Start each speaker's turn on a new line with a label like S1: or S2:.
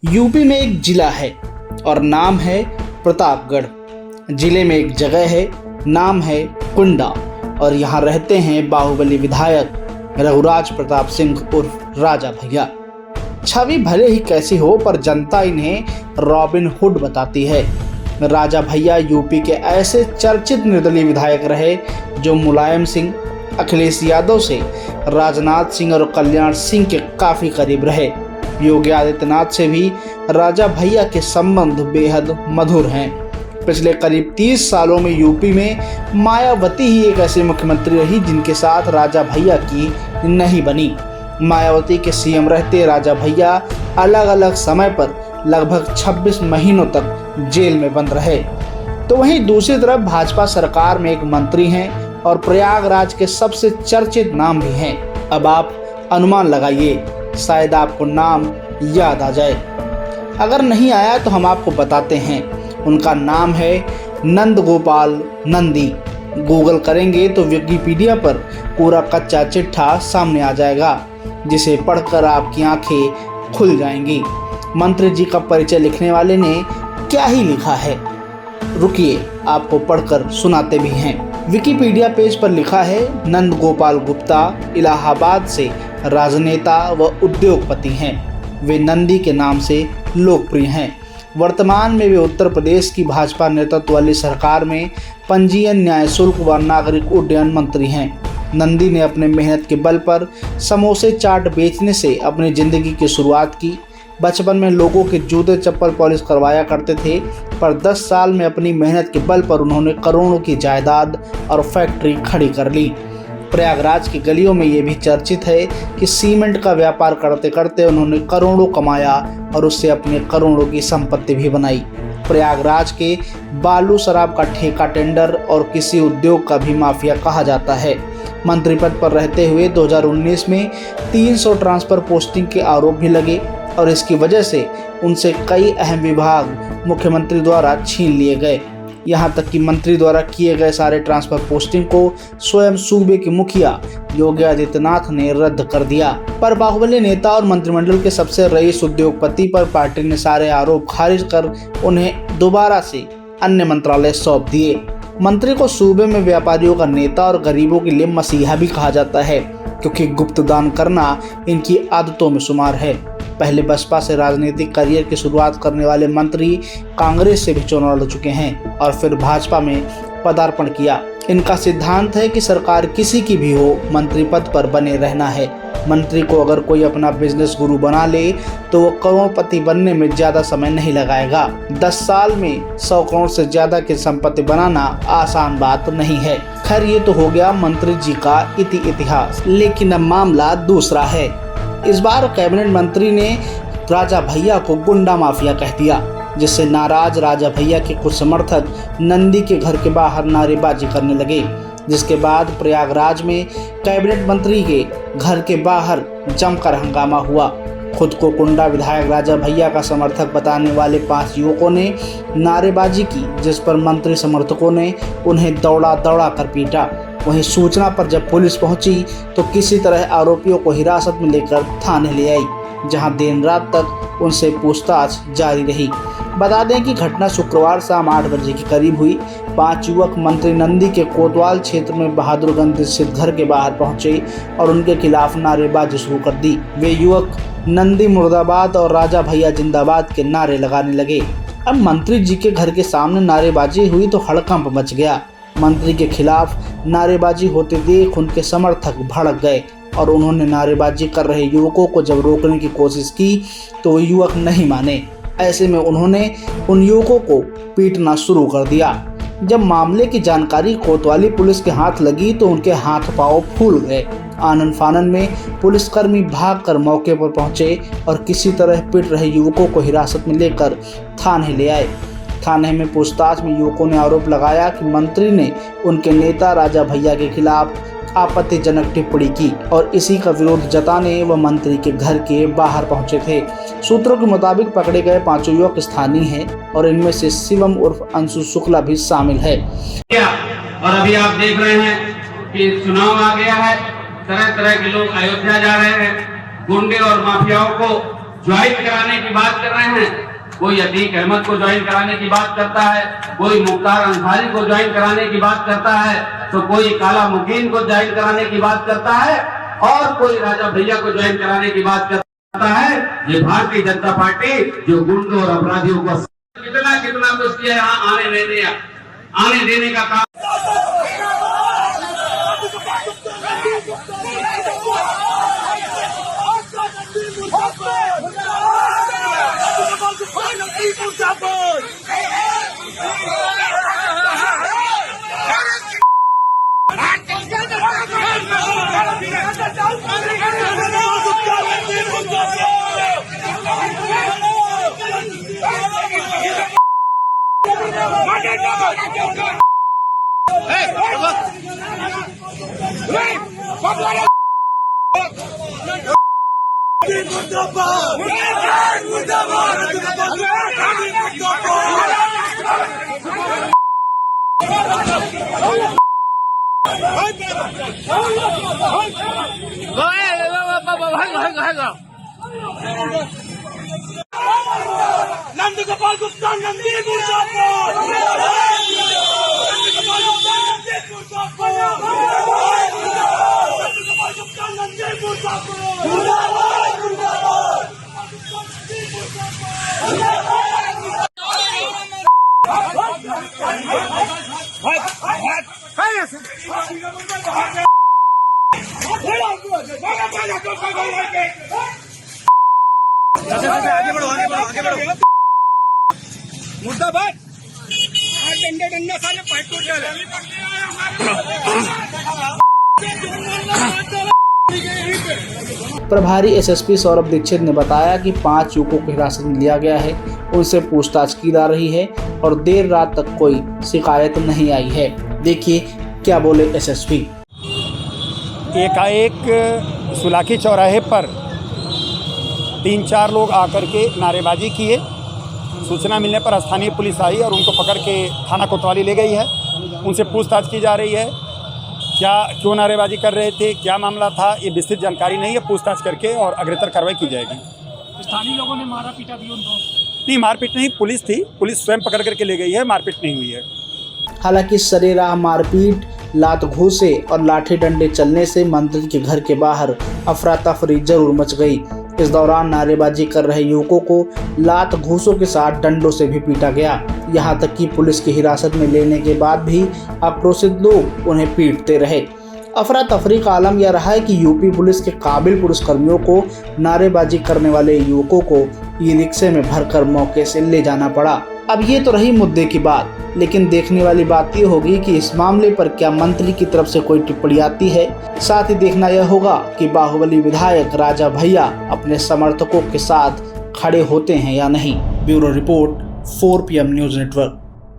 S1: UP में एक जिला है और नाम है प्रतापगढ़। जिले में एक जगह है, नाम है कुंडा, और यहाँ रहते हैं बाहुबली विधायक रघुराज प्रताप सिंह उर्फ राजा भैया। छवि भले ही कैसी हो, पर जनता इन्हें रॉबिन हुड बताती है। राजा भैया यूपी के ऐसे चर्चित निर्दलीय विधायक रहे जो मुलायम सिंह, अखिलेश यादव से राजनाथ सिंह और कल्याण सिंह के काफ़ी करीब रहे। योगी आदित्यनाथ से भी राजा भैया के संबंध बेहद मधुर हैं। पिछले करीब 30 सालों में यूपी में मायावती ही एक ऐसी मुख्यमंत्री रही जिनके साथ राजा भैया की नहीं बनी। मायावती के सीएम रहते राजा भैया अलग अलग समय पर लगभग 26 महीनों तक जेल में बंद रहे। तो वहीं दूसरी तरफ भाजपा सरकार में एक मंत्री हैं और प्रयागराज के सबसे चर्चित नाम भी हैं। अब आप अनुमान लगाइए, शायद आपको नाम याद आ जाए। अगर नहीं आया तो हम आपको बताते हैं। उनका नाम है नंद गोपाल नंदी। गूगल करेंगे तो विकिपीडिया पर पूरा कच्चा चिट्ठा सामने आ जाएगा, जिसे पढ़कर आपकी आंखें खुल जाएंगी। मंत्री जी का परिचय लिखने वाले ने क्या ही लिखा है, रुकिए आपको पढ़कर सुनाते भी हैं। विकिपीडिया पेज पर लिखा है, नंद गोपाल गुप्ता इलाहाबाद से राजनेता व उद्योगपति हैं। वे नंदी के नाम से लोकप्रिय हैं। वर्तमान में वे उत्तर प्रदेश की भाजपा नेतृत्व वाली सरकार में पंजीयन, न्याय शुल्क व नागरिक उड्डयन मंत्री हैं। नंदी ने अपने मेहनत के बल पर समोसे चाट बेचने से अपनी जिंदगी की शुरुआत की। बचपन में लोगों के जूते चप्पल पॉलिश करवाया करते थे, पर 10 साल में अपनी मेहनत के बल पर उन्होंने करोड़ों की जायदाद और फैक्ट्री खड़ी कर ली। प्रयागराज की गलियों में ये भी चर्चित है कि सीमेंट का व्यापार करते करते उन्होंने करोड़ों कमाया और उससे अपने करोड़ों की संपत्ति भी बनाई। प्रयागराज के बालू शराब का ठेका टेंडर और किसी उद्योग का भी माफिया कहा जाता है। मंत्री पद पर रहते हुए 2019 में 300 ट्रांसफर पोस्टिंग के आरोप भी लगे और इसकी वजह से उनसे कई अहम विभाग मुख्यमंत्री द्वारा छीन लिए गए। यहाँ तक कि मंत्री द्वारा किए गए सारे ट्रांसफर पोस्टिंग को स्वयं सूबे के मुखिया योगी आदित्यनाथ ने रद्द कर दिया। पर बाहुबली नेता और मंत्रिमंडल के सबसे रईस उद्योगपति पर पार्टी ने सारे आरोप खारिज कर उन्हें दोबारा से अन्य मंत्रालय सौंप दिए। मंत्री को सूबे में व्यापारियों का नेता और गरीबों के लिए मसीहा भी कहा जाता है, क्योंकि गुप्त दान करना इनकी आदतों में शुमार है। पहले बसपा से राजनीतिक करियर की शुरुआत करने वाले मंत्री कांग्रेस से भी चुनाव लड़ चुके हैं और फिर भाजपा में पदार्पण किया। इनका सिद्धांत है कि सरकार किसी की भी हो, मंत्री पद पर बने रहना है। मंत्री को अगर कोई अपना बिजनेस गुरु बना ले तो वो करोड़पति बनने में ज़्यादा समय नहीं लगाएगा। 10 साल में 100 करोड़ से ज़्यादा की संपत्ति बनाना आसान बात नहीं है। खैर, ये तो हो गया मंत्री जी का इतिहास, लेकिन अब मामला दूसरा है। इस बार कैबिनेट मंत्री ने राजा भैया को गुंडा माफिया कह दिया, जिससे नाराज राजा भैया के कुछ समर्थक नंदी के घर के बाहर नारेबाजी करने लगे, जिसके बाद प्रयागराज में कैबिनेट मंत्री के घर के बाहर जमकर हंगामा हुआ। खुद को कुंडा विधायक राजा भैया का समर्थक बताने वाले 5 युवकों ने नारेबाजी की, जिस पर मंत्री समर्थकों ने उन्हें दौड़ा दौड़ा कर पीटा। वहीं सूचना पर जब पुलिस पहुंची तो किसी तरह आरोपियों को हिरासत में लेकर थाने ले आई, जहां देर रात तक उनसे पूछताछ जारी रही। बता दें कि घटना शुक्रवार शाम 8 बजे के करीब हुई। 5 युवक मंत्री नंदी के कोतवाल क्षेत्र में बहादुरगंज स्थित घर के बाहर पहुंचे और उनके खिलाफ नारेबाजी शुरू कर दी। वे युवक नंदी मुर्दाबाद और राजा भैया जिंदाबाद के नारे लगाने लगे। अब मंत्री जी के घर के सामने नारेबाजी हुई तो हड़कंप मच गया। मंत्री के खिलाफ नारेबाजी होते देख उनके समर्थक भड़क गए और उन्होंने नारेबाजी कर रहे युवकों को जब रोकने की कोशिश की तो वो युवक नहीं माने। ऐसे में उन्होंने उन युवकों को पीटना शुरू कर दिया। जब मामले की जानकारी कोतवाली पुलिस के हाथ लगी तो उनके हाथ पांव फूल गए। आनन फानन में पुलिसकर्मी भागकर मौके पर पहुंचे और किसी तरह पिट रहे युवकों को हिरासत में लेकर थाने ले आए। थाने में पूछताछ में युवकों ने आरोप लगाया कि मंत्री ने उनके नेता राजा भैया के खिलाफ आपत्तिजनक टिप्पणी की और इसी का विरोध जताने वह मंत्री के घर के बाहर पहुंचे थे। सूत्रों के मुताबिक पकड़े गए 5 युवक स्थानीय हैं और इनमें से शिवम उर्फ अंशु शुक्ला भी शामिल है।
S2: और अभी आप देख रहे हैं कि चुनाव आ गया है, तरह तरह के लोग अयोध्या जा रहे हैं। गुंडे और माफियाओं को ज्वाइन कराने की बात कर रहे हैं, कोई अतीक अहमद को ज्वाइन कराने की बात करता है, कोई मुख्तार अंसारी को ज्वाइन कराने की बात करता है, तो कोई काला मुकीन को ज्वाइन कराने की बात करता है और कोई राजा भैया को ज्वाइन कराने की बात करता है। ये भारतीय जनता पार्टी जो गुंडों और अपराधियों को कितना कितना कुछ किया यहाँ आने देने का काम।
S3: नंदी गोपाल गुप्ता नंदी मुर्दाबाद, नंदी गोपाल गुप्ता नंदी मुर्दाबाद। डंडे डंडे सारे फाइट टूट गए।
S1: प्रभारी एसएसपी सौरभ दीक्षित ने बताया कि 5 युवकों को हिरासत में लिया गया है, उनसे पूछताछ की जा रही है और देर रात तक कोई शिकायत नहीं आई है। देखिए क्या बोले एसएसपी।
S4: एकाएक सुलाखी चौराहे पर 3-4 लोग आकर के नारेबाजी किए। सूचना मिलने पर स्थानीय पुलिस आई और उनको पकड़ के थाना कोतवाली ले गई है। उनसे पूछताछ की जा रही है, क्यों नारेबाजी कर रहे थे, क्या मामला था, ये विस्तृत जानकारी नहीं है। पूछताछ करके और अग्रेतर कार्रवाई की जाएगी।
S3: स्थानीय लोगों ने मारा पीटा भी उनको?
S4: नहीं, मारपीट नहीं, पुलिस थी, पुलिस स्वयं पकड़ करके ले गई है, मारपीट नहीं हुई है।
S1: हालांकि सरेराह मारपीट, लात घूंसे और लाठी डंडे चलने से मंत्री के घर के बाहर अफरा तफरी जरूर मच गई। इस दौरान नारेबाजी कर रहे युवकों को लात घूंसों के साथ डंडों से भी पीटा गया। यहां तक कि पुलिस की हिरासत में लेने के बाद भी आक्रोशित लोग उन्हें पीटते रहे। अफरा तफरी का आलम यह रहा है कि यूपी पुलिस के काबिल पुलिसकर्मियों को नारेबाजी करने वाले युवकों को ई रिक्शे में भरकर मौके से ले जाना पड़ा। अब ये तो रही मुद्दे की बात, लेकिन देखने वाली बात ये होगी कि इस मामले पर क्या मंत्री की तरफ से कोई टिप्पणी आती है। साथ ही देखना यह होगा कि बाहुबली विधायक राजा भैया अपने समर्थकों के साथ खड़े होते हैं या नहीं। Bureau report 4 PM news network.